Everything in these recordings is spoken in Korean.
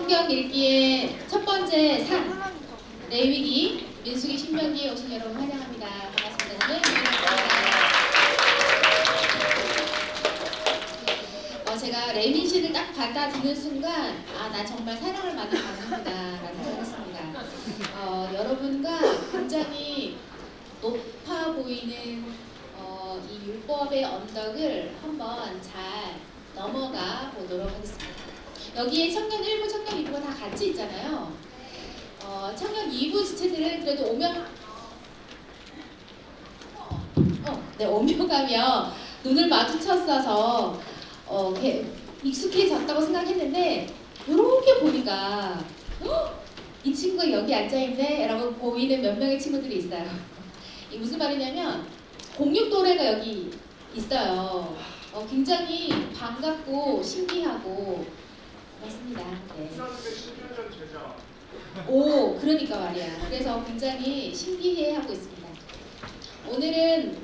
성경 읽기의 첫 번째 산, 레위기, 민수기, 신명기에 오신 여러분 환영합니다. 반갑습니다. 저는 유민입니다. 제가 레민시를 딱 받아듣는 순간 나 정말 사랑을 많이 받는구나 라는 생각을 했습니다. 여러분과 굉장히 높아 보이는 이 율법의 언덕을 한번 잘 넘어가 보도록 하겠습니다. 여기에 청년 1부, 청년 2부가 다 같이 있잖아요. 청년 2부 지체들은 그래도 오며가며 눈을 마주쳤어서 익숙해졌다고 생각했는데 이렇게 보니까 이 친구가 여기 앉아있네 라고 보이는 몇 명의 친구들이 있어요. 이 무슨 말이냐면 공육도래가 여기 있어요. 굉장히 반갑고 신기하고 맞습니다. 네. 오, 그러니까 말이야. 그래서 굉장히 신기해하고 있습니다. 오늘은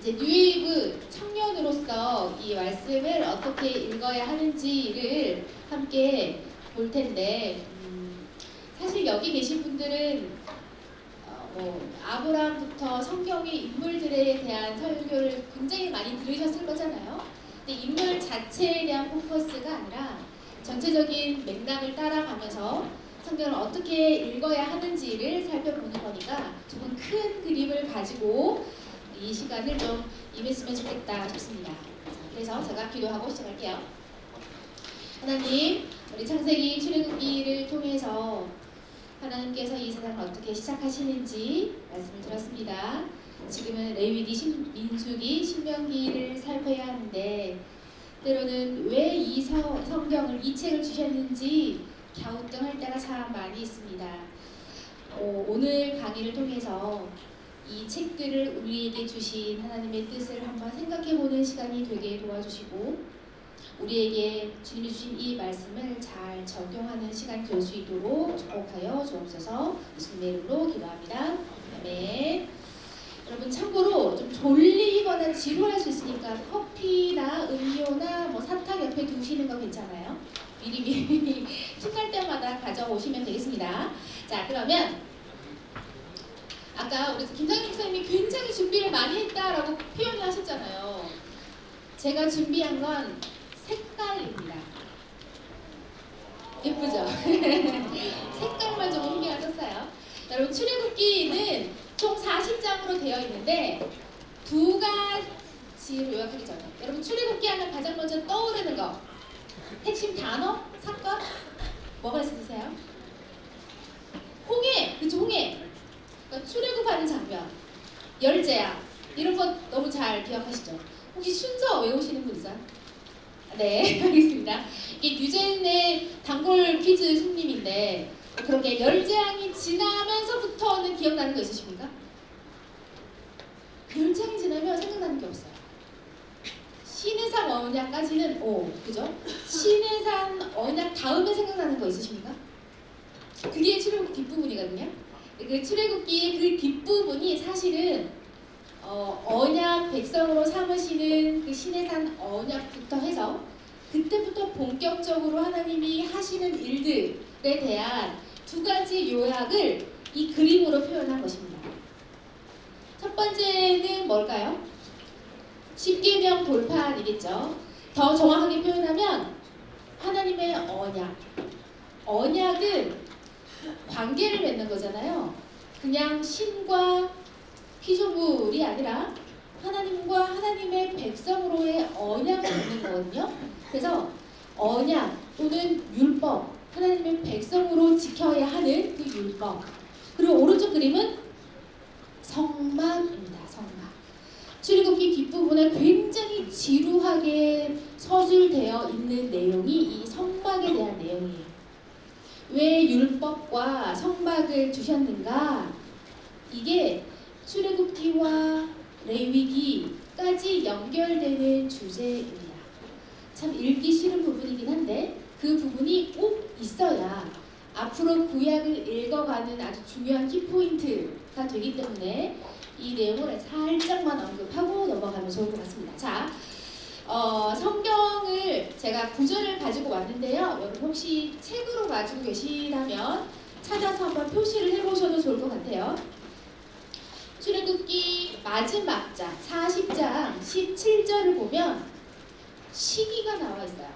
이제 뉴웨이브 청년으로서 이 말씀을 어떻게 읽어야 하는지를 함께 볼 텐데, 사실 여기 계신 분들은 아브라함부터 성경의 인물들에 대한 설교를 굉장히 많이 들으셨을 거잖아요. 근데 인물 자체에 대한 포커스가 아니라 전체적인 맥락을 따라가면서 성경을 어떻게 읽어야 하는지를 살펴보는 거니까 조금 큰 그림을 가지고 이 시간을 좀 임했으면 좋겠다 싶습니다. 그래서 제가 기도하고 시작할게요. 하나님, 우리 창세기 출애굽기를 통해서 하나님께서 이 세상을 어떻게 시작하시는지 말씀을 들었습니다. 지금은 레위기, 민수기, 신명기를 살펴야 하는데 때로는 왜 이 성경을, 이 책을 주셨는지 갸우뚱할 때가 참 많이 있습니다. 오늘 강의를 통해서 이 책들을 우리에게 주신 하나님의 뜻을 한번 생각해보는 시간이 되게 도와주시고 우리에게 주님이 주신 이 말씀을 잘 적용하는 시간이 될 수 있도록 축복하여 주옵소서. 예수님의 이름으로 기도합니다. 아멘. 여러분 참고로 좀 졸리거나 지루할 수 있으니까 커피나 음료나 사탕 옆에 두시는 거 괜찮아요? 미리 틈날 때마다 가져오시면 되겠습니다. 자, 그러면 아까 우리 김상희 목사님이 굉장히 준비를 많이 했다라고 표현을 하셨잖아요. 제가 준비한 건 색깔입니다. 예쁘죠? 색깔만 좀 신경을 썼어요. 여러분 출애굽기는 총 40장으로 되어 있는데 두 가지로 요약하기 전에 여러분 출애굽기 하면 가장 먼저 떠오르는 거 핵심 단어? 사건? 뭐가 있으세요? 홍해! 그쵸, 홍해! 그러니까 출애굽하는 장면, 열재야 이런 거 너무 잘 기억하시죠? 혹시 순서 외우시는 분 있어요? 네, 알겠습니다. 이게 뉴젠의 단골 퀴즈 손님인데 그렇게 열재앙이 지나면서부터는 기억나는 거 있으십니까? 열재앙이 지나면 생각나는 게 없어요. 시내산 언약까지는 그죠? 시내산 언약 다음에 생각나는 거 있으십니까? 그게 출애굽기 뒷부분이거든요. 그 출애굽기의 그 뒷부분이 사실은 언약 백성으로 삼으시는 그 시내산 언약부터 해서 그때부터 본격적으로 하나님이 하시는 일들에 대한 두 가지 요약을 이 그림으로 표현한 것입니다. 첫 번째는 뭘까요? 10계명 돌판이겠죠. 더 정확하게 표현하면 하나님의 언약. 언약은 관계를 맺는 거잖아요. 그냥 신과 피조물이 아니라 하나님과 하나님의 백성으로의 언약을 맺는 거거든요. 그래서 언약 또는 율법, 하나님의 백성으로 지켜야 하는 그 율법. 그리고 오른쪽 그림은 성막입니다. 성막. 출애굽기 뒷부분에 굉장히 지루하게 서술되어 있는 내용이 이 성막에 대한 내용이에요. 왜 율법과 성막을 주셨는가? 이게 출애굽기와 레위기까지 연결되는 주제입니다. 참 읽기 싫은 부분이긴 한데 그 부분이 꼭 있어야 앞으로 구약을 읽어가는 아주 중요한 키포인트가 되기 때문에 이 내용을 살짝만 언급하고 넘어가면 좋을 것 같습니다. 자, 성경을 제가 구절을 가지고 왔는데요. 여러분 혹시 책으로 가지고 계시다면 찾아서 한번 표시를 해보셔도 좋을 것 같아요. 출애굽기 마지막 장 40장 17절을 보면 시기가 나와 있어요.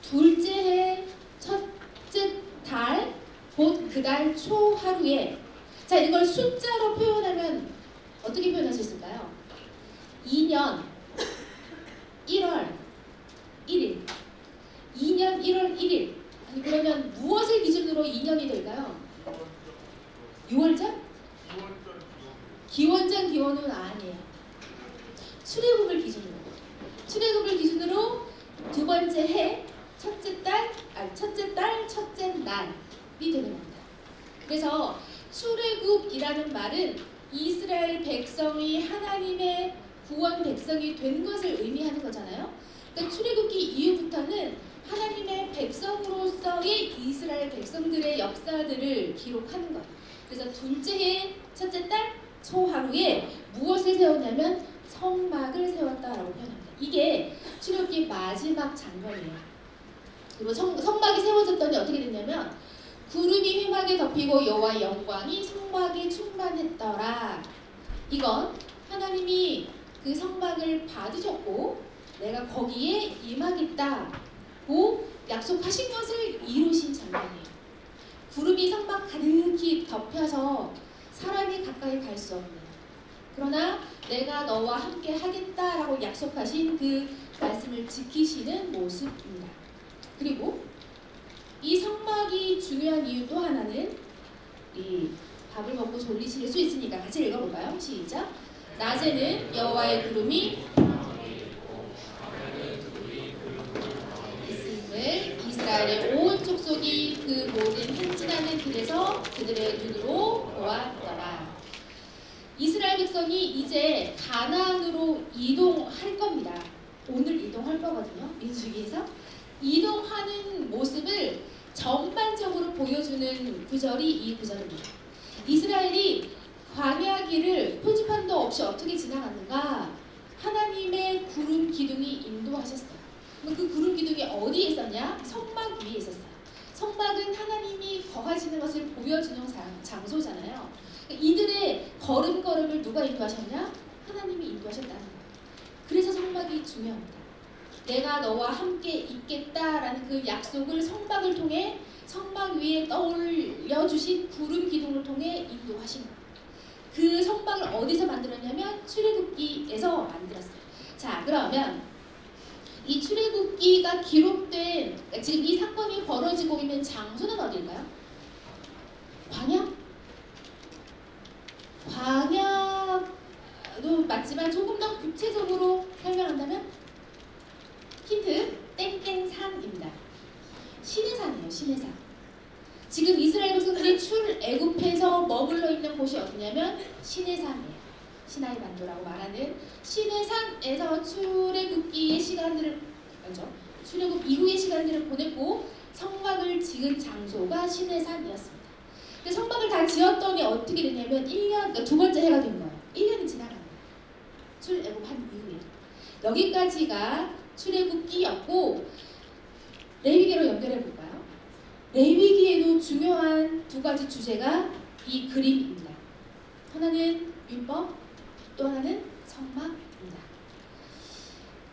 둘째 해 첫째 달 곧 그 달 초 하루에. 자, 이걸 숫자로 표현하면 어떻게 표현할 수 있을까요? 2년 1월 1일. 2년 1월 1일. 아니, 그러면 무엇을 기준으로 2년이 될까요? 6월절? 기원전 기원은 아니에요. 출애굽을 기준으로 두 번째 해 첫째 달 첫째 날이 되는 겁니다. 그래서 출애굽이라는 말은 이스라엘 백성이 하나님의 구원 백성이 된 것을 의미하는 거잖아요. 그러니까 출애굽기 이후부터는 하나님의 백성으로서의 이스라엘 백성들의 역사들을 기록하는 거예요. 그래서 둘째 해 첫째 달 초하루에 무엇을 세웠냐면 성막을 세웠다라고 표현합니다. 이게 출애굽기 마지막 장면이에요. 그리고 성막이 세워졌더니 어떻게 됐냐면 구름이 회막에 덮이고 여호와의 영광이 성막에 충만했더라. 이건 하나님이 그 성막을 받으셨고 내가 거기에 임하겠다고 약속하신 것을 이루신 장면이에요. 구름이 성막 가득히 덮여서 사람이 가까이 갈 수 없는, 그러나 내가 너와 함께 하겠다라고 약속하신 그 말씀을 지키시는 모습입니다. 그리고 이 성막이 중요한 이유 또 하나는 이 밥을 먹고 졸리실 수 있으니까 같이 읽어볼까요? 시작. 낮에는 여호와의 구름이 있음을 이스라엘의 온 족속이 그 모든 행진하는 길에서 그들의 눈으로 보았더라. 이스라엘 백성이 이제 가나안으로 이동할 겁니다. 오늘 이동할 거거든요. 민수기에서 이동하는 모습을 전반적으로 보여주는 구절이 이 구절입니다. 이스라엘이 광야 길을 표지판도 없이 어떻게 지나갔는가? 하나님의 구름 기둥이 인도하셨어요. 그 구름 기둥이 어디에 있었냐? 성막 위에 있었어요. 성막은 하나님이 거하시는 것을 보여주는 장소잖아요. 이들의 걸음걸음을 누가 인도하셨냐? 하나님이 인도하셨다는 거예요. 그래서 성막이 중요합니다. 내가 너와 함께 있겠다라는 그 약속을 성막을 통해 성막 위에 떠올려 주신 구름 기둥을 통해 인도하신 거예요. 그 성막을 어디서 만들었냐면 출애굽기에서 만들었어요. 자, 그러면 이 출애굽기가 기록된 지금 이 사건이 벌어지고 있는 장소는 어디일까요? 광야도 맞지만 조금 더 구체적으로 설명한다면 힌트, 땡땡산입니다. 시내산이에요. 시내산. 지금 이스라엘 백성들이 출애굽해서 머물러 있는 곳이 어디냐면 시내산이에요. 시나이 반도라고 말하는 시내산에서 출애굽기의 시간들을 출애굽 이후의 시간들을 보냈고 성막을 지은 장소가 시내산이었습니다. 근데 성막을 다 지었더니 어떻게 됐냐면 1년, 그러니까 두 번째 해가 된 거예요. 1년이 지나간 거예요. 출애굽한 이후에. 여기까지가 출애굽기였고 레위기로 연결해 볼까요? 레위기에도 중요한 두 가지 주제가 이 그림입니다. 하나는 율법, 또 하나는 성막입니다.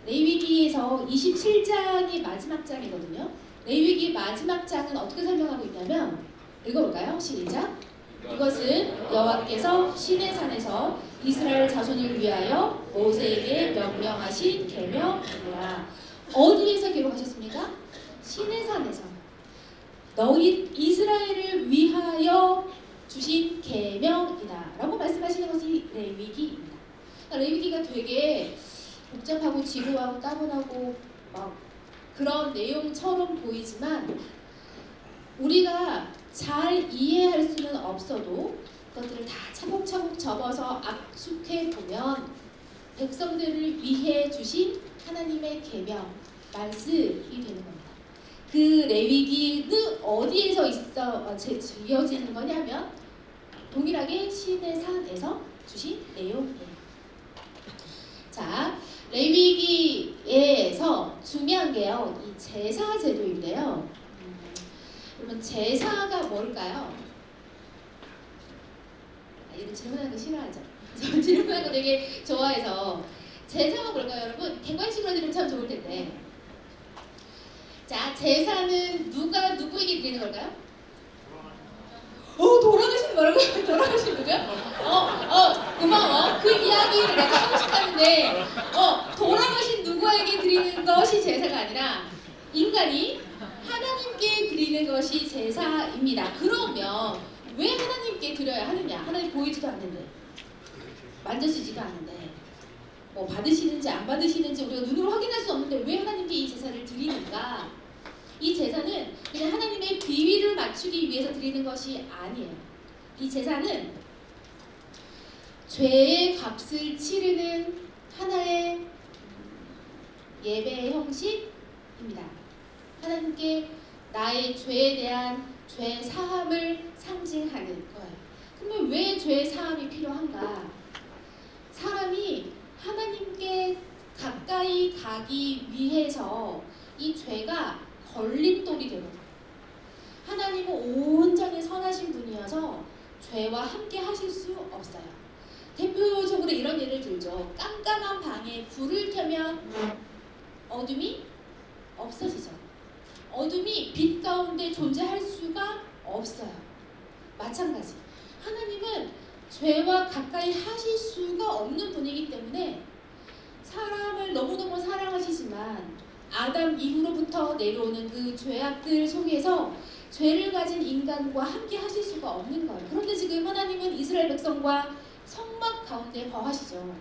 레위기에서 27장이 마지막 장이거든요. 레위기 마지막 장은 어떻게 설명하고 있냐면 읽어볼까요? 시작. 이것은 여호와께서 시내산에서 이스라엘 자손을 위하여 모세에게 명령하신 계명이라. 어디에서 기록하셨습니까? 시내산에서 너희 이스라엘을 위하여 주신 계명이다 라고 말씀하시는 것이 레위기입니다. 레위기가 되게 복잡하고 지루하고 따분하고 막 그런 내용처럼 보이지만 우리가 잘 이해할 수는 없어도 그것들을 다 차곡차곡 접어서 압축해 보면 백성들을 위해 주신 하나님의 계명, 말씀이 되는 겁니다. 그 레위기는 어디에서 지어지는 거냐면 동일하게 시내산에서 주신 내용이에요. 자, 레위기에서 중요한 게요, 이 제사 제도인데요. 그러면 제사가 뭘까요? 이런 질문하는 거 싫어하죠? 저 질문하는 거 되게 좋아해서. 제사가 뭘까요, 여러분? 객관식으로 드리면 참 좋을 텐데. 자, 제사는 누가 누구에게 드리는 걸까요? 돌아가신 뭐라고요? 돌아가신 누구요? 고마워. 그 이야기를 내가 하고 싶었는데, 돌아가신 누구에게 드리는 것이 제사가 아니라 인간이 하나님께 드리는 것이 제사입니다. 그러면 왜 하나님께 드려야 하느냐? 하나님 보이지도 않는데, 만져지지도 않는데, 뭐 받으시는지 안 받으시는지 우리가 눈으로 확인할 수 없는데 왜 하나님께 이 제사를 드리는가? 이 제사는 그냥 하나님의 비위를 맞추기 위해서 드리는 것이 아니에요. 이 제사는 죄의 값을 치르는 하나의 예배의 형식입니다. 하나님께 나의 죄에 대한 죄 사함을 상징하는 거예요. 그러면 왜 죄 사함이 필요한가? 사람이 하나님께 가까이 가기 위해서 이 죄가 걸림돌이 되거든요. 하나님은 온전히 선하신 분이어서 죄와 함께 하실 수 없어요. 대표적으로 이런 예를 들죠. 깜깜한 방에 불을 켜면 어둠이 없어지죠. 어둠이 빛 가운데 존재할 수가 없어요. 마찬가지. 하나님은 죄와 가까이 하실 수가 없는 분이기 때문에 사람을 너무너무 사랑하시지만 아담 이후로부터 내려오는 그 죄악들 속에서 죄를 가진 인간과 함께 하실 수가 없는 거예요. 그런데 지금 하나님은 이스라엘 백성과 성막 가운데 거하시죠.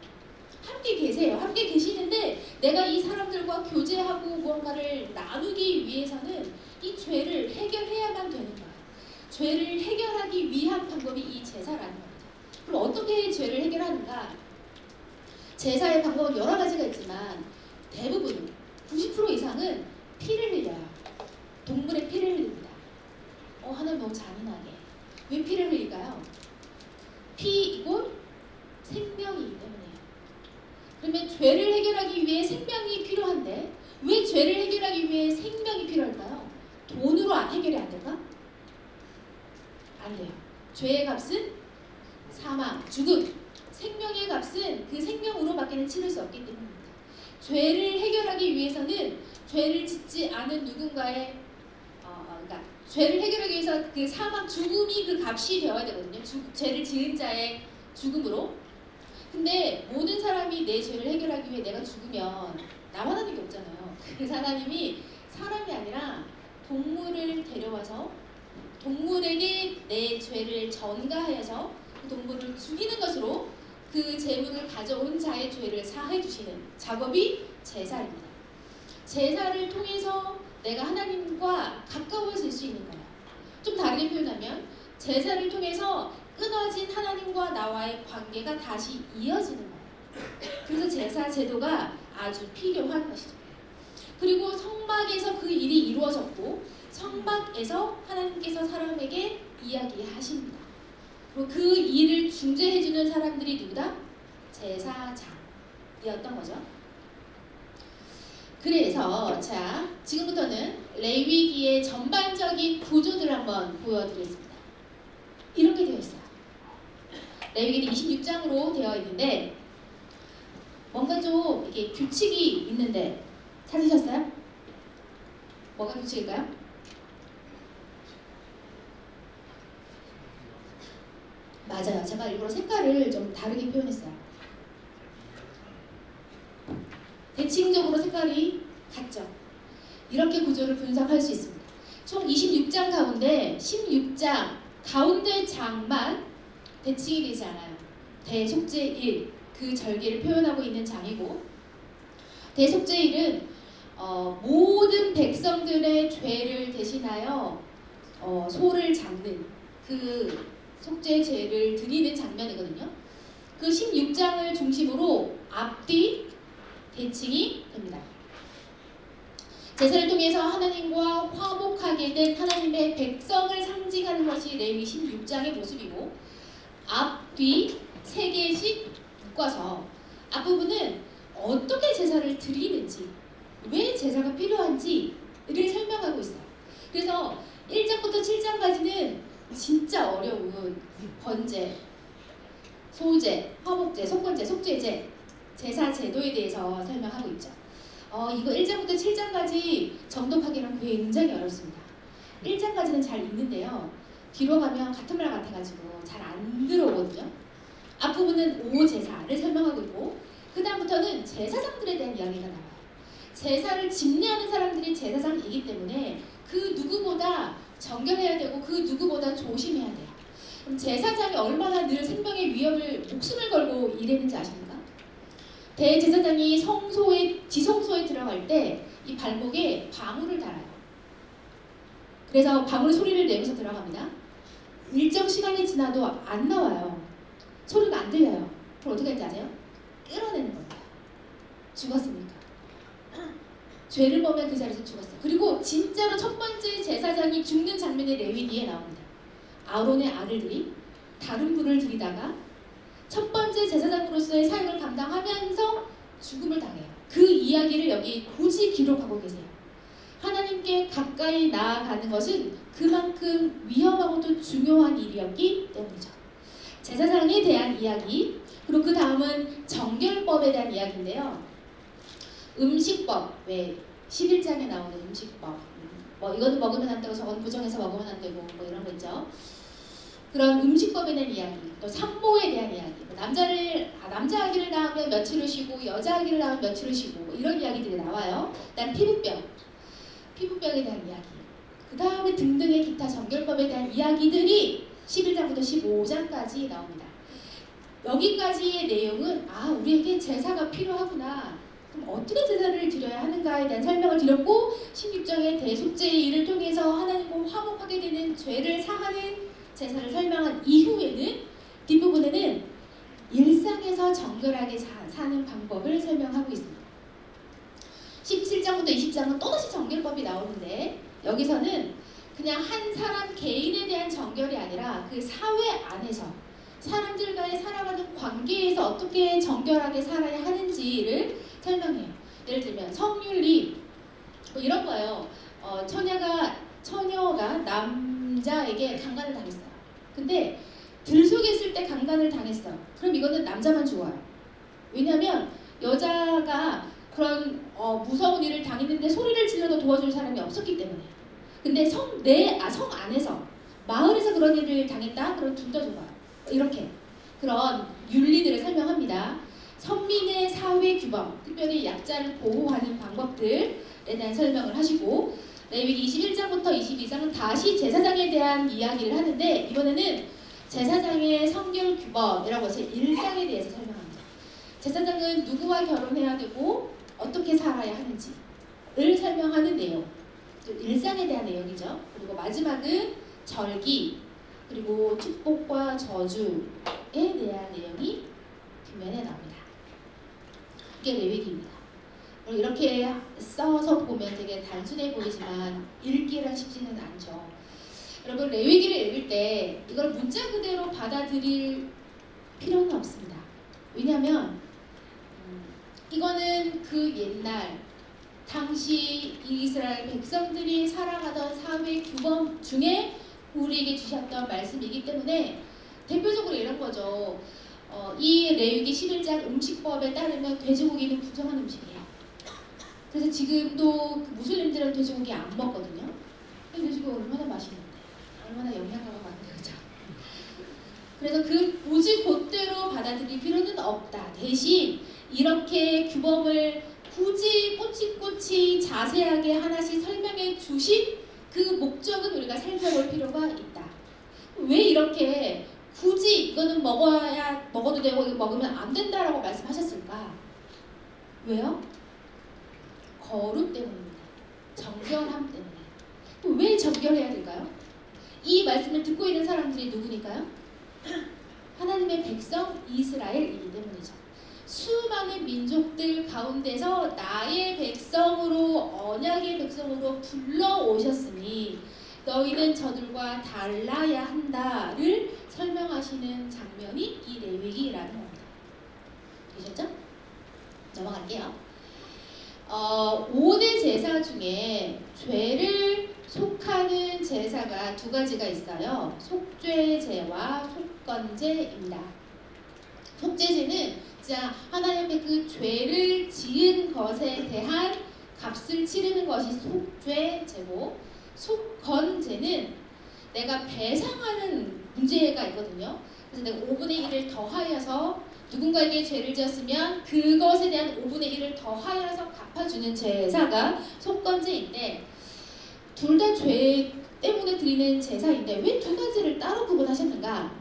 함께 계세요. 함께 계시는데 내가 이 사람들과 교제하고 무언가를 나누기 위해서는 이 죄를 해결해야만 되는 거예요. 죄를 해결하기 위한 방법이 이 제사라는 겁니다. 그럼 어떻게 죄를 해결하는가? 제사의 방법은 여러 가지가 있지만 대부분 90% 이상은 피를 흘려요. 동물의 피를 흘립니다. 하나님 너무 잔인하게. 왜 피를 흘릴까요? 피 이골 생명이기 때문에요. 그러면 죄를 해결하기 위해 생명이 필요한데 왜 죄를 해결하기 위해 생명이 필요할까요? 돈으로 해결이 안 될까? 안 돼요. 죄의 값은 사망, 죽음. 생명의 값은 그 생명으로밖에는 치를 수 없기 때문입니다. 죄를 해결하기 위해서는 죄를 짓지 않은 누군가의 그러니까 죄를 해결하기 위해서 그 사망, 죽음이 그 값이 되어야 되거든요. 죄를 지은 자의 죽음으로. 근데 모든 사람이 내 죄를 해결하기 위해 내가 죽으면 나만 하는 게 없잖아요. 그래서 하나님이 사람이 아니라 동물을 데려와서 동물에게 내 죄를 전가하여서 그 동물을 죽이는 것으로 그 재물을 가져온 자의 죄를 사해 주시는 작업이 제사입니다. 제사를 통해서 내가 하나님과 가까워질 수 있는 거예요. 좀 다르게 표현하면 제사를 통해서 끊어진 하나님과 나와의 관계가 다시 이어지는 거예요. 그래서 제사 제도가 아주 필요한 것이죠. 그리고 성막에서 그 일이 이루어졌고 성막에서 하나님께서 사람에게 이야기하십니다. 그리고 그 일을 중재해주는 사람들이 누구다? 제사장이었던 거죠. 그래서 자, 지금부터는 레위기의 전반적인 구조들을 한번 보여드리겠습니다. 이렇게 되어 있어요. 레위기는 26장으로 되어 있는데 뭔가 좀 이렇게 규칙이 있는데 찾으셨어요? 뭐가 규칙일까요? 맞아요. 제가 일부러 색깔을 좀 다르게 표현했어요. 대칭적으로 색깔이 같죠. 이렇게 구조를 분석할 수 있습니다. 총 26장 가운데 16장 가운데 장만 대칭이 되지 않아요. 대속죄 1, 그 절기를 표현하고 있는 장이고 대속죄 1은 모든 백성들의 죄를 대신하여 소를 잡는 그 속죄 죄를 드리는 장면이거든요. 그 16장을 중심으로 앞뒤 대칭이 됩니다. 제사를 통해서 하나님과 화목하게 된 하나님의 백성을 상징하는 것이 레위기 16장의 모습이고 앞뒤 3개씩 묶어서 앞부분은 어떻게 제사를 드리는지, 왜 제사가 필요한지를 설명하고 있어요. 그래서 1장부터 7장까지는 진짜 어려운 번제, 소제, 화목제, 속건제, 속죄제, 제사 제도에 대해서 설명하고 있죠. 이거 1장부터 7장까지 정독하기는 굉장히 어렵습니다. 1장까지는 잘 읽는데요. 뒤로 가면 같은 말 같아가지고 잘 안 들어오거든요. 앞부분은 오제사를 설명하고 있고 그 다음부터는 제사장들에 대한 이야기가 나와요. 제사를 집례하는 사람들이 제사장이기 때문에 그 누구보다 정결해야 되고 그 누구보다 조심해야 돼요. 그럼 제사장이 얼마나 늘 생명의 위협을 목숨을 걸고 일했는지 아십니까? 대제사장이 지성소에 들어갈 때 이 발목에 방울을 달아요. 그래서 방울 소리를 내면서 들어갑니다. 일정 시간이 지나도 안 나와요. 소리가 안 들려요. 그럼 어떻게 하는지 아세요? 끌어내는 겁니다. 죽었습니까? 죄를 범한 그 자리에서 죽었어요. 그리고 진짜로 첫 번째 제사장이 죽는 장면이 레위기에 나옵니다. 아론의 아들들이 다른 불을 들이다가 첫 번째 제사장으로서의 사역을 감당하면서 죽음을 당해요. 그 이야기를 여기 굳이 기록하고 계세요. 하나님께 가까이 나아가는 것은 그만큼 위험하고 또 중요한 일이었기 때문이죠. 제사장에 대한 이야기, 그리고 그 다음은 정결법에 대한 이야기인데요. 음식법, 왜 11장에 나오는 음식법, 뭐 이거는 먹으면 안 되고 저건 부정해서 먹으면 안 되고 뭐 이런 거 있죠. 그런 음식법에 대한 이야기, 또 산모에 대한 이야기, 남자 아기를 낳으면 며칠을 쉬고 여자 아기를 낳으면 며칠을 쉬고 뭐 이런 이야기들이 나와요. 그다음 피부병에 대한 이야기, 그 다음에 등등의 기타 정결법에 대한 이야기들이 11장부터 15장까지 나옵니다. 여기까지의 내용은 우리에게 제사가 필요하구나. 그럼 어떻게 제사를 드려야 하는가에 대한 설명을 드렸고 16장의 대속죄의 일을 통해서 하나님과 화목하게 되는 죄를 사하는 제사를 설명한 이후에는 뒷부분에는 일상에서 정결하게 사는 방법을 설명하고 있습니다. 17장부터 20장은 또다시 정결법이 나오는데 여기서는 그냥 한 사람 개인에 대한 정결이 아니라 그 사회 안에서 사람들과의 살아가는 관계에서 어떻게 정결하게 살아야 하는지를 설명해요. 예를 들면 성윤리 뭐 이런 거예요. 처녀가 남자에게 강간을 당했어요. 근데 들속에 있을 때 강간을 당했어요. 그럼 이거는 남자만 좋아요. 왜냐하면 여자가 그런 무서운 일을 당했는데 소리를 질러도 도와줄 사람이 없었기 때문에. 근데 성 안에서 마을에서 그런 일을 당했다? 그럼 둘 다 좋아요. 이렇게 그런 윤리들을 설명합니다. 선민의 사회 규범, 특별히 약자를 보호하는 방법들에 대한 설명을 하시고 레위기 21장부터 22장은 다시 제사장에 대한 이야기를 하는데 이번에는 제사장의 성결 규범이라고 해서 일상에 대해서 설명합니다. 제사장은 누구와 결혼해야 되고 어떻게 살아야 하는지를 설명하는 내용, 일상에 대한 내용이죠. 그리고 마지막은 절기, 그리고 축복과 저주에 대한 내용이 뒷면에 나옵니다. 이게 레위기입니다. 이렇게 써서 보면 되게 단순해 보이지만 읽기란 쉽지는 않죠. 여러분 레위기를 읽을 때 이걸 문자 그대로 받아들일 필요는 없습니다. 왜냐하면 이거는 그 옛날 당시 이스라엘 백성들이 살아가던 사회 규범 중에 우리에게 주셨던 말씀이기 때문에 대표적으로 이런 거죠. 이 레위기 11장 음식법에 따르면 돼지고기는 부정한 음식이에요. 그래서 지금도 그 무슬림들은 돼지고기 안 먹거든요. 돼지고기 얼마나 맛있는데, 얼마나 영양가가 많은데, 그죠? 그래서 굳이 그대로 받아들일 필요는 없다. 대신 이렇게 규범을 굳이 꼬치꼬치 자세하게 하나씩 설명해 주신 그 목적은 우리가 살펴볼 필요가 있다. 왜 이렇게 굳이 이거는 먹어도 되고 이거 먹으면 안 된다라고 말씀하셨을까? 왜요? 거룩 때문입니다. 정결함 때문에. 왜 정결해야 될까요? 이 말씀을 듣고 있는 사람들이 누구니까요? 하나님의 백성 이스라엘이기 때문이죠. 수많은 민족들 가운데서 나의 백성으로, 언약의 백성으로 불러오셨으니 너희는 저들과 달라야 한다를 설명하시는 장면이 이 레위기라는 겁니다. 되셨죠? 넘어갈게요. 5대 제사 중에 죄를 속하는 제사가 두 가지가 있어요. 속죄제와 속건제입니다. 속죄제는 진짜 하나님 앞에 그 죄를 지은 것에 대한 값을 치르는 것이 속죄제고, 속건제는 내가 배상하는 문제가 있거든요. 그래서 내가 5분의 1을 더하여서 누군가에게 죄를 지었으면 그것에 대한 5분의 1을 더하여서 갚아주는 제사가 속건제인데, 둘 다 죄 때문에 드리는 제사인데 왜 두 가지를 따로 구분하셨는가?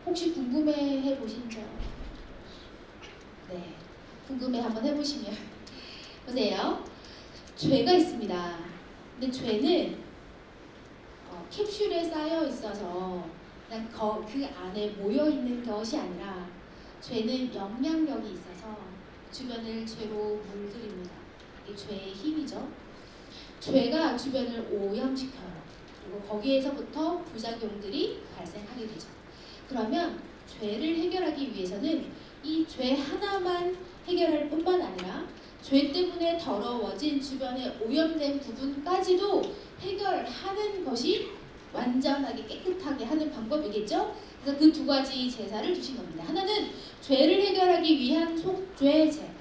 혹시 궁금해 보신 적? 네, 궁금해 한번 해보시면 보세요. 죄가 있습니다. 근데 죄는 캡슐에 쌓여 있어서 그냥 그 안에 모여 있는 것이 아니라, 죄는 영향력이 있어서 주변을 죄로 물들입니다. 이게 죄의 힘이죠. 죄가 주변을 오염시켜요. 그리고 거기에서부터 부작용들이 발생하게 되죠. 그러면 죄를 해결하기 위해서는 이 죄 하나만 해결할 뿐만 아니라 죄 때문에 더러워진 주변에 오염된 부분까지도 해결하는 것이 완전하게 깨끗하게 하는 방법이겠죠. 그래서 그 두 가지 제사를 주신 겁니다. 하나는 죄를 해결하기 위한 속죄제,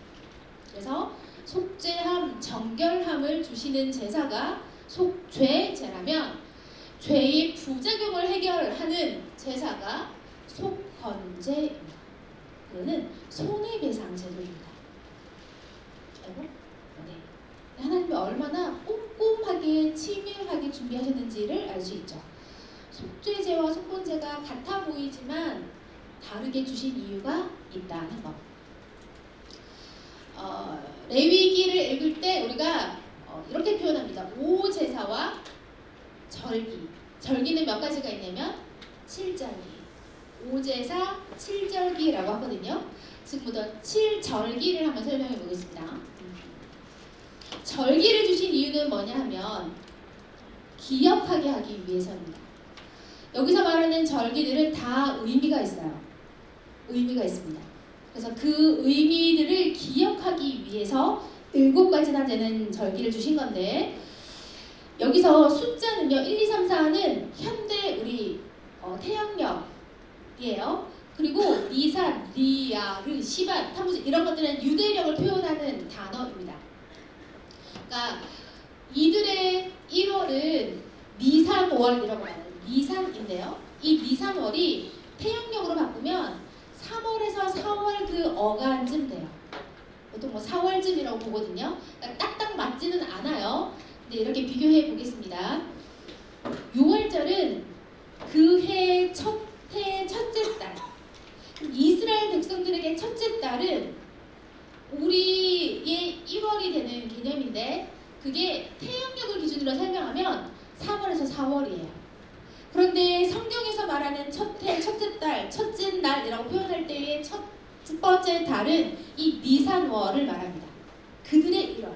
그래서 속죄함, 정결함을 주시는 제사가 속죄제라면, 죄의 부작용을 해결하는 제사가 속건제입니다. 이거는 손해배상 제도입니다. 알고? 네. 하나님이 얼마나 꼼꼼하게 치밀하게 준비하셨는지를 알 수 있죠. 속죄제와 속건제가 같아 보이지만 다르게 주신 이유가 있다는 것. 레위기를 읽을 때 우리가 이렇게 표현합니다. 5제사와 절기. 절기는 몇 가지가 있냐면 7절기. 5제사 7절기라고 하거든요. 지금부터 7절기를 한번 설명해 보겠습니다. 절기를 주신 이유는 뭐냐 하면 기억하게 하기 위해서입니다. 여기서 말하는 절기들은 다 의미가 있어요. 의미가 있습니다. 그래서 그 의미들을 기억하기 위해서 7가지나 되는 절기를 주신 건데, 여기서 숫자는요 1, 2, 3, 4는 현대 우리 태양력이에요. 그리고 니산, 리아르, 시반, 타무즈 이런 것들은 유대력을 표현하는 단어입니다. 그러니까 이들의 1월은 니산월이라고 말해요. 니산인데요. 이 니산월이 태양력으로 바꾸면 3월에서 4월 그 어간쯤 돼요. 보통 4월쯤이라고 보거든요. 그러니까 딱딱 맞지는 않아요. 근데 이렇게 비교해 보겠습니다. 6월절은 그 해 첫째 달. 이스라엘 백성들에게 첫째 달은 우리의 1월이 되는 개념인데, 그게 태양력을 기준으로 설명하면 3월에서 4월이에요. 그런데 성경에서 말하는 첫째 달, 첫째 날이라고 표현할 때의 첫 번째 달은 이 니산월을 말합니다. 그들의 1월,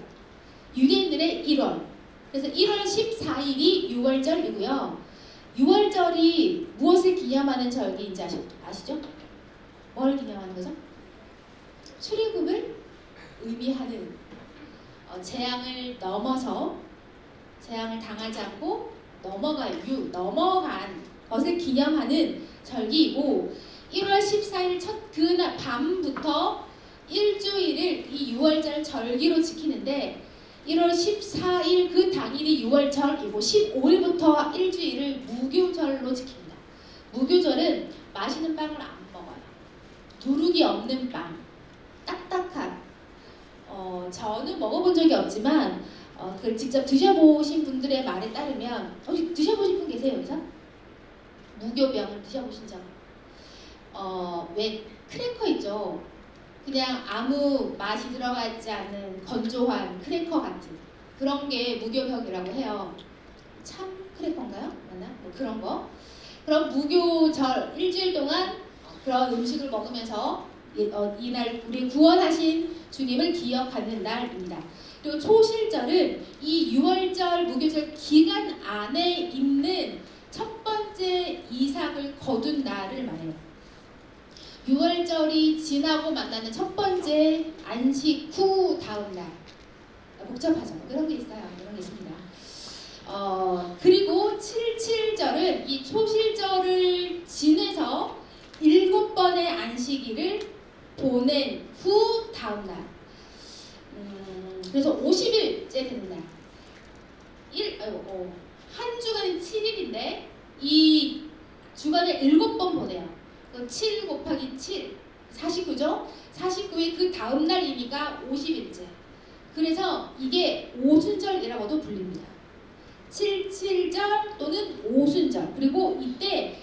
유대인들의 1월. 그래서 1월 14일이 6월절이고요. 6월절이 무엇을 기념하는 절기인지 아시죠? 뭘 기념하는 거죠? 출애굽을 의미하는, 재앙을 넘어서, 재앙을 당하지 않고 넘어간 것을 기념하는 절기이고, 1월 14일 그날 밤부터 일주일을 이 6월절 절기로 지키는데, 1월 14일 그 당일이 6월절이고 15일부터 일주일을 무교절로 지킵니다. 무교절은 맛있는 빵을 안 먹어요. 누룩이 없는 빵, 딱딱한. 저는 먹어본 적이 없지만 그걸 직접 드셔보신 분들의 말에 따르면, 혹시 드셔보신 분 계세요 여기서? 무교병을 드셔보신 적? 왜 크래커 있죠? 그냥 아무 맛이 들어가지 않은 건조한 크래커 같은 그런 게 무교병이라고 해요. 참 크래커인가요? 맞나? 뭐 그런 거. 그럼 무교절 일주일 동안 그런 음식을 먹으면서 이날 우리 구원하신 주님을 기억하는 날입니다. 그리고 초실절은 이 6월절 무교절 기간 안에 있는 첫 번째 이삭을 거둔 날을 말해요. 6월절 6월절이 지나고 만나는 첫 번째 안식 후 다음 날. 복잡하죠. 그런 게 있어요. 그런 게 있습니다. 그리고 77절은 이 초실절을 지내서 7번의 안식일을 보낸 후 다음 날. 그래서 50일째 되는 날. 한 주간이 7일인데 이 주간을 7번 보내요. 7 곱하기 7, 49죠? 49의 그 다음 날이니까 50일째. 그래서 이게 오순절이라고도 불립니다. 77절 또는 오순절. 그리고 이때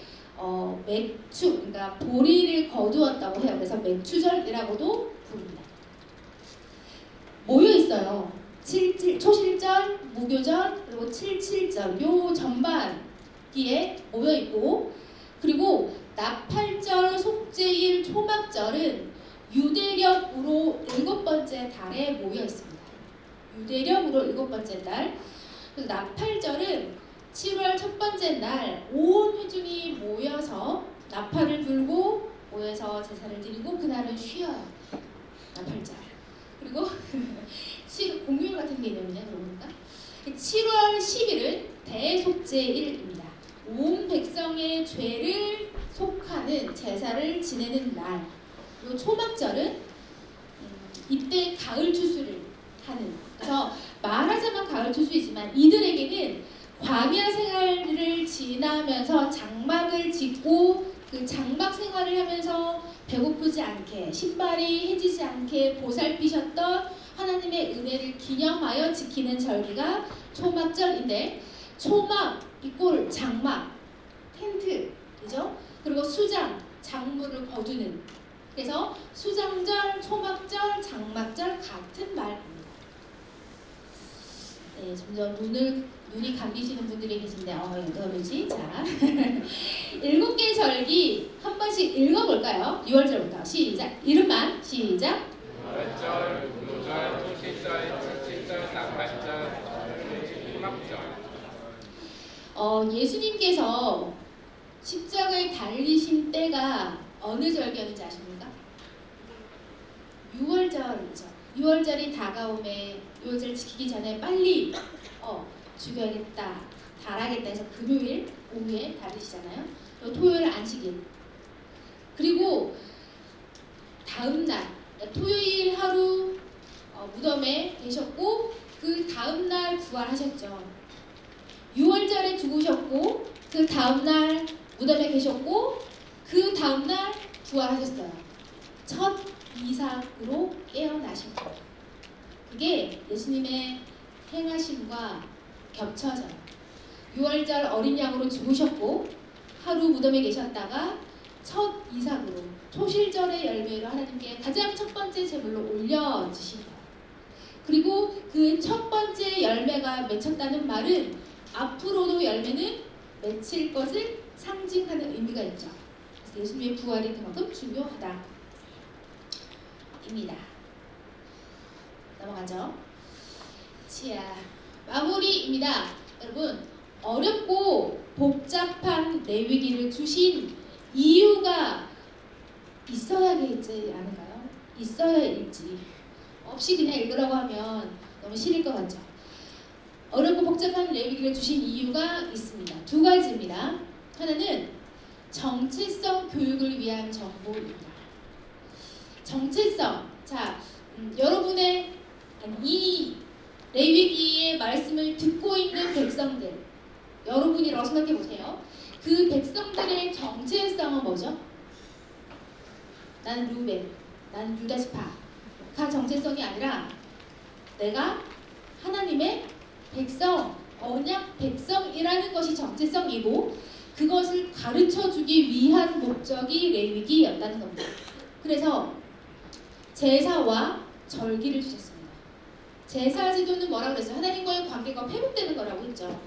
맥추, 그러니까 보리를 거두었다고 해요. 그래서 맥추절이라고도 부릅니다. 모여 있어요. 초실절, 무교절, 그리고 77절 요 전반기에 모여 있고, 그리고 나팔절, 속죄일, 초막절은 유대력으로 7번째 달에 모여 있습니다. 유대력으로 7번째 달. 그래서 나팔절은 7월 첫 번째 날 온 회중이 모여서 나팔을 불고 모여서 제사를 드리고 그날은 쉬어요. 나팔절. 그리고 공휴일 같은 게 있네요. 그러고 보니까 7월 10일은 대속죄일입니다. 온 백성의 죄를 속하는 제사를 지내는 날. 그리고 초막절은 이때 가을 추수를 하는. 그래서 말하자면 가을 추수이지만 이들에게는 광야 생활을 지나면서 장막을 짓고 그 장막 생활을 하면서 배고프지 않게 신발이 해지지 않게 보살피셨던 하나님의 은혜를 기념하여 지키는 절기가 초막절인데, 초막 이꼴 장막, 텐트이죠. 그리고 수장, 작물을 거두는. 그래서 수장절, 초막절, 장막절 같은 말입니다. 네, 점점 눈이 감기시는 분들이 계신데 이거 뭐지? 자, 7개 절기 한 번씩 읽어볼까요? 6월절부터 시작. 이름만 시작. 6월절, 무교절, 초실절, 칠칠절, 나팔절, 초막절. 예수님께서 십자가에 달리신 때가 어느 절기였는지 아십니까? 6월절이죠. 6월절이 다가오매 6월절 지키기 전에 빨리 죽여야겠다, 달아야겠다 해서 금요일 오후에 달으시잖아요. 토요일 안식일. 그리고 다음 날 토요일 하루 무덤에 계셨고 그 다음 날 부활하셨죠. 6월절에 죽으셨고 그 다음 날 무덤에 계셨고 그 다음 날 부활하셨어요. 첫 이삭으로 깨어나신 거예요. 그게 예수님의 행하심과 겹쳐져요. 6월절 어린 양으로 죽으셨고 하루 무덤에 계셨다가 첫 이삭으로 초실절의 열매로 하나님께 가장 첫 번째 제물로 올려지신 거예요. 그리고 그 첫 번째 열매가 맺혔다는 말은 앞으로도 열매는 맺힐 것을 상징하는 의미가 있죠. 그래서 예수님의 부활이 그만큼 중요하다 입니다. 넘어가죠. 자, 마무리입니다. 여러분, 어렵고 복잡한 레위기를 주신 이유가 있어야겠지 않을까요? 있어야 읽지. 없이 그냥 읽으라고 하면 너무 싫을 것 같죠. 어렵고 복잡한 레위기를 주신 이유가 있습니다. 2가지입니다. 하나는 정체성 교육을 위한 정보입니다. 정체성. 자, 여러분의 이 레위기의 말씀을 듣고 있는 백성들, 여러분이라고 생각해 보세요. 그 백성들의 정체성은 뭐죠? 나는 루벤, 나는 유다 지파가 정체성이 아니라 내가 하나님의 백성, 언약 백성이라는 것이 정체성이고 그것을 가르쳐주기 위한 목적이 레위기였다는 겁니다. 그래서 제사와 절기를 주셨습니다. 제사 제도는 뭐라고 그랬어요? 하나님과의 관계가 회복되는 거라고 했죠.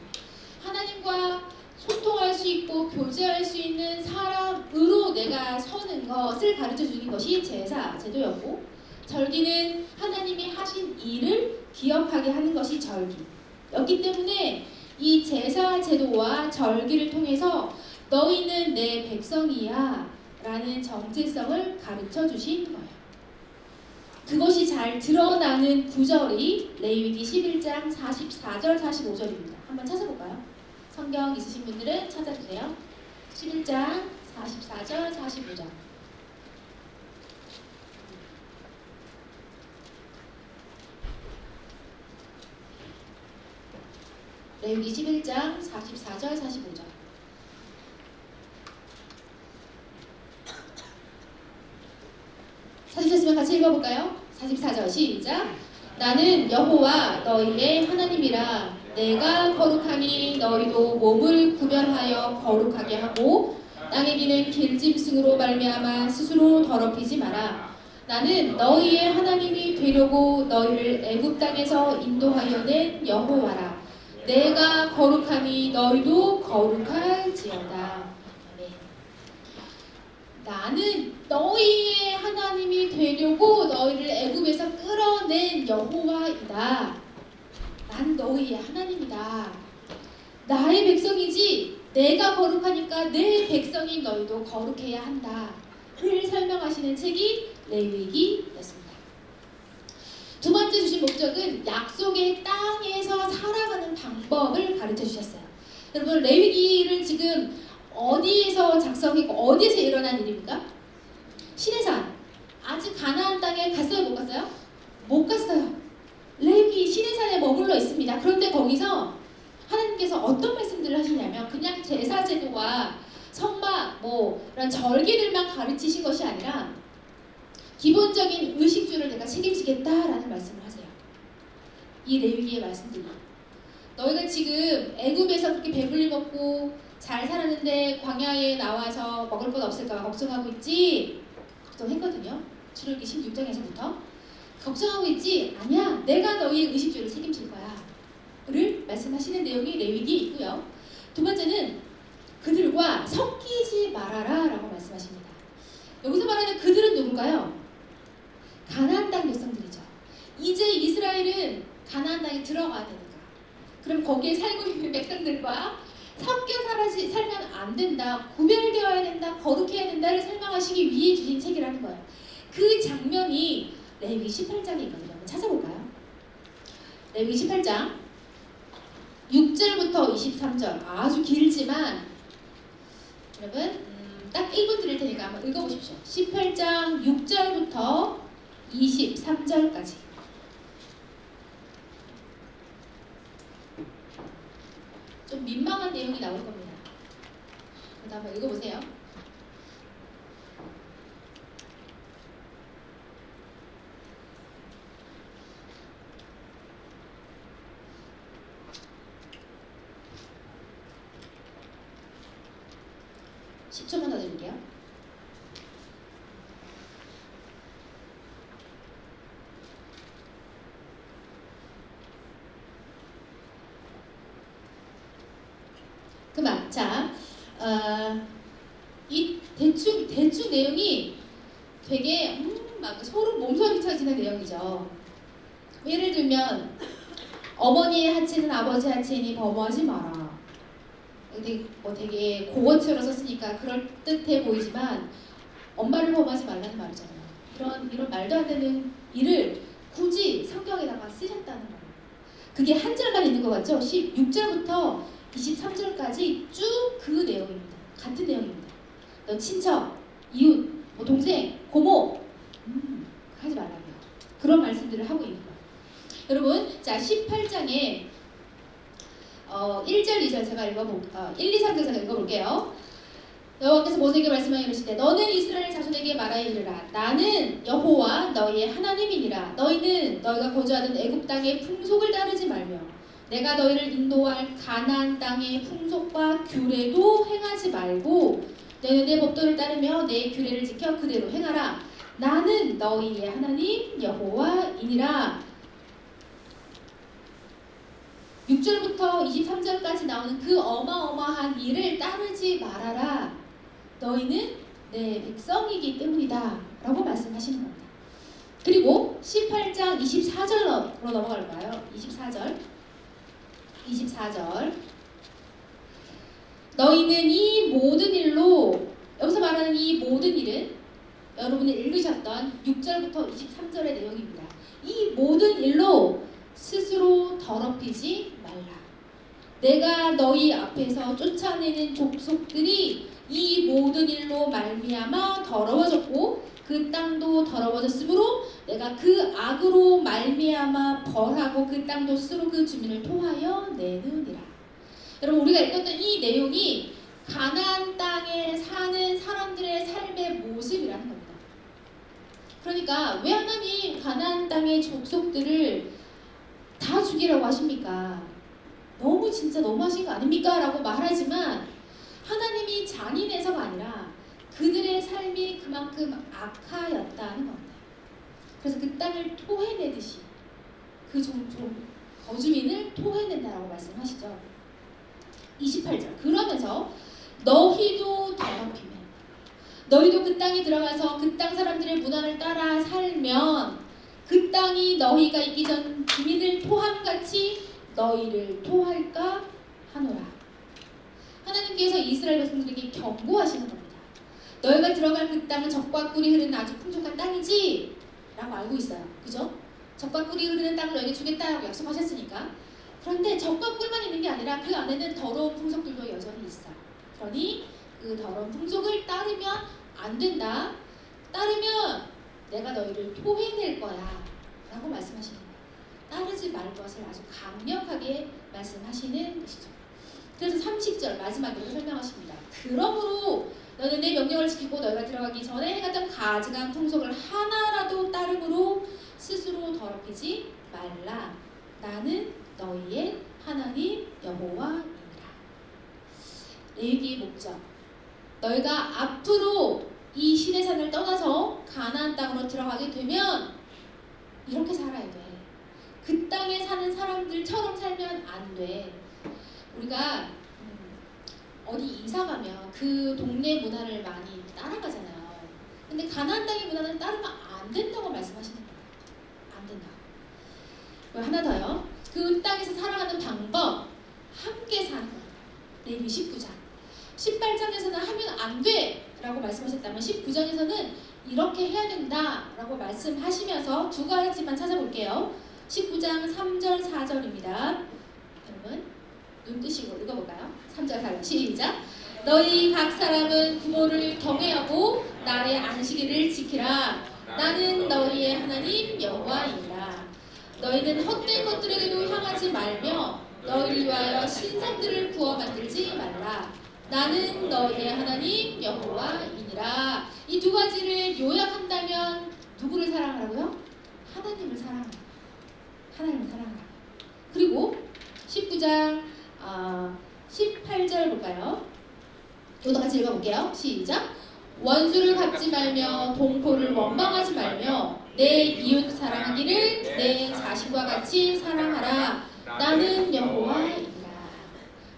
하나님과 소통할 수 있고 교제할 수 있는 사람으로 내가 서는 것을 가르쳐주는 것이 제사 제도였고, 절기는 하나님이 하신 일을 기억하게 하는 것이 절기였기 때문에 이 제사 제도와 절기를 통해서 너희는 내 백성이야, 라는 정체성을 가르쳐 주신 거예요. 그것이 잘 드러나는 구절이 레위기 11장 44절 45절입니다. 한번 찾아볼까요? 성경 있으신 분들은 찾아주세요. 11장 44절 45절. 레위기 11장 44절 45절. 찾으셨으면 같이 읽어볼까요? 44절 시작. 나는 여호와 너희의 하나님이라. 내가 거룩하니 너희도 몸을 구별하여 거룩하게 하고 땅에 기는 길짐승으로 말미암아 스스로 더럽히지 마라. 나는 너희의 하나님이 되려고 너희를 애굽 땅에서 인도하여 낸 여호와라. 내가 거룩하니 너희도 거룩할지어다. 네. 나는 너희의 하나님이 되려고 너희를 애굽에서 끌어낸 여호와이다. 나는 너희의 하나님이다. 나의 백성이지 내가 거룩하니까 내 백성인 너희도 거룩해야 한다를 설명하시는 책이 레위기였습니다. 두 번째 주신 목적은 약속의 땅에서 살아가는 방법을 가르쳐 주셨어요. 여러분 레위기를 지금 어디에서 작성했고 어디에서 일어난 일입니까? 시내산. 아직 가나안 땅에 갔어요? 못 갔어요? 못 갔어요. 레위기 시내산에 머물러 있습니다. 그런데 거기서 하나님께서 어떤 말씀들을 하시냐면 그냥 제사 제도와 성막 이런 절기들만 가르치신 것이 아니라 기본적인 의식주를 내가 책임지겠다라는 말씀을 하세요. 이 레위기의 말씀들이 너희가 지금 애굽에서 그렇게 배불리 먹고 잘 살았는데 광야에 나와서 먹을 것 없을까 걱정하고 있지? 걱정했거든요. 출애굽기 16장에서부터 걱정하고 있지? 아니야. 내가 너희의 의식주를 책임질 거야. 를 말씀하시는 내용이 레위기이고요. 두 번째는 그들과 섞이지 말아라 라고 말씀하십니다. 여기서 말하는 그들은 누굴까요? 가나안 땅 백성들이죠. 이제 이스라엘은 가나안 땅에 들어가야 되니까. 그럼 거기에 살고 있는 백성들과 섞여 살면 안 된다. 구별되어야 된다. 거룩해야 된다를 설명하시기 위해 주신 책이라는 거예요. 그 장면이 레위기 18장에 있거든요. 한번 찾아볼까요? 레위기 18장 6절부터 23절 아주 길지만 여러분 딱 1분 드릴 테니까 한번 읽어보십시오. 18장 6절부터 23절까지 좀 민망한 내용이 나올 겁니다. 그래서 한번 읽어보세요. (10초만) 더 드릴게요. 그만. 자, 이 대충 내용이 되게 막 소름 몸서리 쳐지는 내용이죠. 예를 들면 어머니의 하체는 아버지 하체니 범하지 마라. 되게 고어체로 썼으니까 그럴 듯해 보이지만 엄마를 범하지 말라는 말이잖아요. 이런 말도 안 되는 일을 굳이 성경에다가 쓰셨다는 거예요. 그게 한 절만 있는 것 같죠? 16절부터 23절까지 쭉 그 내용입니다. 같은 내용입니다. 너 친척, 이웃, 동생, 고모 하지 말라고요. 그런 말씀들을 하고 있는 거예요. 여러분, 자 18장에 1절, 2절 제가 1, 2, 3절 제가 읽어볼게요. 여호와께서 모세에게 말씀하여 이르시되 너는 이스라엘 자손에게 말하여 이르라. 나는 여호와 너희의 하나님이니라. 너희는 너희가 거주하는 애굽 땅의 풍속을 따르지 말며 내가 너희를 인도할 가나안 땅의 풍속과 규례도 행하지 말고 너희는 내 법도를 따르며 내 규례를 지켜 그대로 행하라. 나는 너희의 하나님 여호와이니라. 6절부터 23절까지 나오는 그 어마어마한 일을 따르지 말아라. 너희는 내 백성이기 때문이다 라고 말씀하시는 겁니다. 그리고 18장 24절로 넘어갈까요? 24절 너희는 이 모든 일로 여기서 말하는 이 모든 일은 여러분이 읽으셨던 6절부터 23절의 내용입니다. 이 모든 일로 스스로 더럽히지 말라. 내가 너희 앞에서 쫓아내는 족속들이 이 모든 일로 말미암아 더러워졌고 그 땅도 더러워졌으므로 내가 그 악으로 말미암아 벌하고 그 땅도 스스로 그 주민을 토하여 내느니라. 여러분, 우리가 읽었던 이 내용이 가나안 땅에 사는 사람들의 삶의 모습이라는 겁니다. 그러니까 왜 하나님 가나안 땅의 족속들을 다 죽이라고 하십니까? 너무 진짜 너무하신 거 아닙니까? 라고 말하지만 하나님이 잔인해서가 아니라 그들의 삶이 그만큼 악하였다는 겁니다. 그래서 그 땅을 토해내듯이 그 거주민을 토해낸다라고 말씀하시죠. 28절. 그러면서 너희도 더럽히면, 너희도 그 땅에 들어가서 그 땅 사람들의 문화를 따라 살면 그 땅이 너희가 있기 전 주민을 토함같이 너희를 토할까 하노라. 하나님께서 이스라엘 백성들에게 경고하시는 겁니다. 너희가 들어갈 그 땅은 젖과 꿀이 흐르는 아주 풍족한 땅이지? 라고 알고 있어요. 그죠? 젖과 꿀이 흐르는 땅을 너희에게 주겠다라고 약속하셨으니까. 그런데 젖과 꿀만 있는 게 아니라 그 안에는 더러운 풍속들도 여전히 있어. 그러니 그 더러운 풍속을 따르면 안 된다. 따르면 내가 너희를 토해낼 거야. 라고 말씀하시는 거예요. 따르지 말 것을 아주 강력하게 말씀하시는 것이죠. 그래서 30절 마지막으로 설명하십니다. 그러므로 너는 내 명령을 지키고 너희가 들어가기 전에 행했던 가증한 풍속을 하나라도 따름으로 스스로 더럽히지 말라. 나는 너희의 하나님 여호와이니라. 레위기의 목적. 너희가 앞으로 이 시내산을 떠나서 가나안 땅으로 들어가게 되면 이렇게 살아야 돼. 그 땅에 사는 사람들처럼 살면 안 돼. 우리가 어디 이사 가면 그 동네 문화를 많이 따라가잖아요. 근데 가나안 땅의 문화는 따르면 안 된다고 말씀하시는 거예요. 안 된다. 그리고 하나 더요. 그 땅에서 살아가는 방법, 함께 사는 겁니다. 레위기 19장. 18장에서는 하면 안 돼! 라고 말씀하셨다면 19장에서는 이렇게 해야 된다! 라고 말씀하시면서 두 가지만 찾아볼게요. 19장 3절, 4절입니다. 여러분, 눈 뜨시고 읽어볼까요? 3절, 4절, 시작! 너희 각 사람은 부모를 경외하고 나의 안식일을 지키라. 나는 너희의 하나님 여호와이니라. 너희는 헛된 것들에게도 향하지 말며 너희를 위하여 신상들을 구워 만들지 말라. 나는 너희의 하나님 여호와이니라. 이 두 가지를 요약한다면 누구를 사랑하라고요? 하나님을 사랑하라. 하나님을 사랑하라. 그리고 19장 18절 볼까요? 이것도 같이 읽어볼게요. 시작! 원수를 갚지 말며 동포를 원망하지 말며 내 이웃 사랑하기를 내 자신과 같이 사랑하라. 나는 여호와이니라.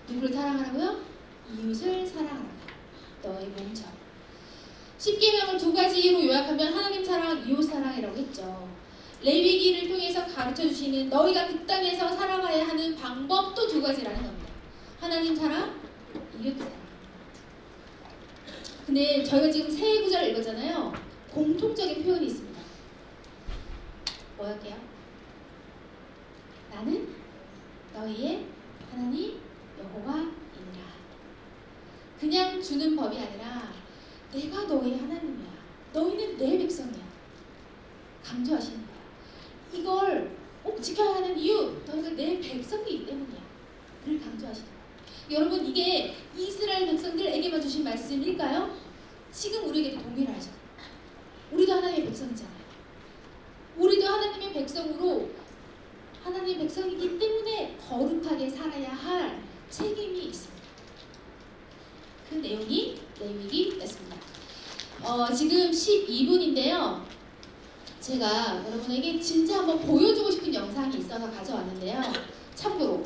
누구를 사랑하라고요? 이웃을 사랑하라. 너의 몸처럼. 10계명을 두 가지로 요약하면 하나님 사랑, 이웃 사랑이라고 했죠. 레위기를 통해서 가르쳐 주시는 너희가 그 땅에서 살아가야 하는 방법도 두 가지라는 겁니다. 하나님 사랑, 이웃 사랑. 근데 저희가 지금 세 구절을 읽었잖아요. 공통적인 표현이 있습니다. 뭐였게요? 나는 너희의 하나님 여호와이니라. 그냥 주는 법이 아니라 내가 너희의 하나님이야. 너희는 내 백성이야. 강조하시는 거야. 이걸 꼭 지켜야 하는 이유, 너희가 내 백성이기 때문이야. 를 강조하시는 거야. 여러분, 이게 이스라엘 백성들에게만 주신 말씀일까요? 지금 우리에게도 동일을 하죠. 우리도 하나님의 백성이잖아요. 우리도 하나님의 백성으로 하나님의 백성이기 때문에 거룩하게 살아야 할 책임이 있습니다. 그 내용이 레위기였습니다. 지금 12분인데요. 제가 여러분에게 진짜 한번 보여주고 싶은 영상이 있어서 가져왔는데요. 참고로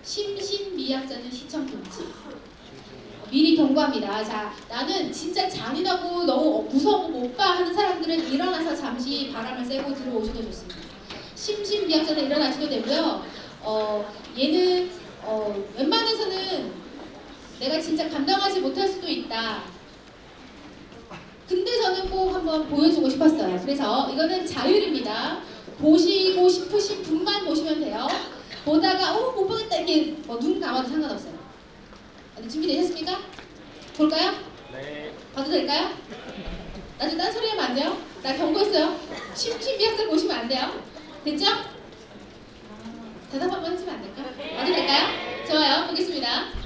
심신미약자는 시청 금지. 미리 경고합니다. 자, 나는 진짜 잔인하고 너무 무서워 못 봐 하는 사람들은 일어나서 잠시 바람을 쐬고 들어오셔도 좋습니다. 심신미약자는 일어나셔도 되고요. 얘는 웬만해서는 내가 진짜 감당하지 못할 수도 있다. 근데 저는 꼭 한번 보여주고 싶었어요. 그래서 이거는 자율입니다. 보시고 싶으신 분만 보시면 돼요. 보다가 못 보겠다 이렇게 눈 감아도 상관없어요. 준비되셨습니까? 볼까요? 네. 봐도 될까요? 나중에 딴 소리 하면 안 돼요? 나 경고했어요. 심취미 학생 보시면 안 돼요. 됐죠? 대답 한번 해주면 안 될까? 봐도 될까요? 좋아요. 보겠습니다.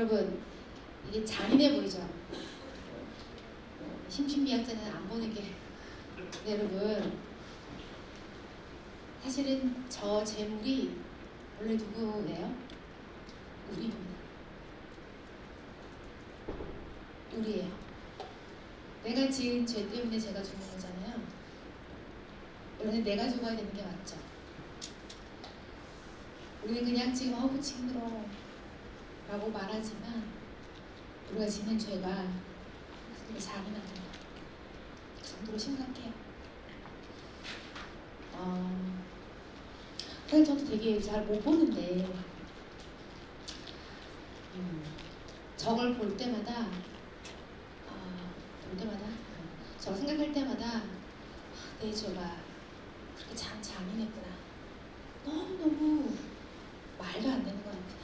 여러분 이게 잔인해 보이죠? 심신미약자는 안 보는 게 네, 여러분 사실은 저 재물이 원래 누구예요? 우리입니다. 우리예요. 내가 지은 죄 때문에 제가 죽는 거잖아요. 원래 내가 죽어야 되는 게 맞죠. 우리는 그냥 지금 징그러 라고 말하지만 우리가 짓는 죄가 되게 잔인합니다. 그 정도로 심각해요. 사실 저도 되게 잘 못 보는데 저걸 볼 때마다 저 생각할 때마다 내 죄가 그렇게 참 잔인했구나. 너무너무 말도 안 되는 거였구나.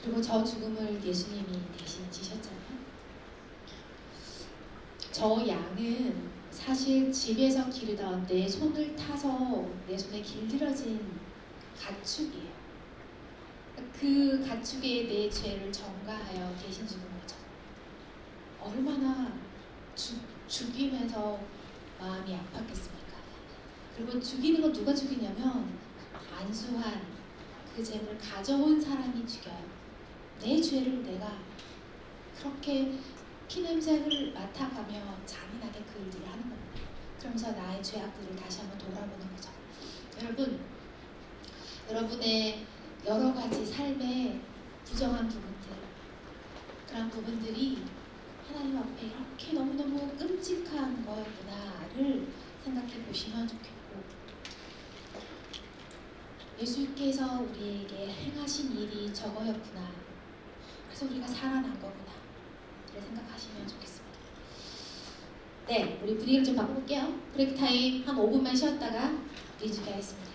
그리고 저 죽음을 예수님이 대신 지셨잖아요. 저 양은 사실 집에서 기르던 내 손을 타서 내 손에 길들여진 가축이에요. 그 가축에 내 죄를 전가하여 대신 죽은 거죠. 얼마나 죽이면서 마음이 아팠겠습니까? 그리고 죽이는 건 누가 죽이냐면 안수한 그 죄를 가져온 사람이 죽여요. 내 죄를 내가 그렇게 피냄새를 맡아가며 잔인하게 그 일들을 하는 겁니다. 그러면서 나의 죄악들을 다시 한번 돌아보는 거죠. 여러분, 여러분의 여러 가지 삶의 부정한 부분들, 그런 부분들이 하나님 앞에 이렇게 너무너무 끔찍한 거였구나를 생각해 보시면 좋겠고, 예수께서 우리에게 행하신 일이 저거였구나. 그래서 우리가 살아난 거구나. 를 생각하시면 좋겠습니다. 네, 우리 분위기를 좀 바꿔볼게요. 브레이크 타임 한 5분만 쉬었다가 리주기 하겠습니다.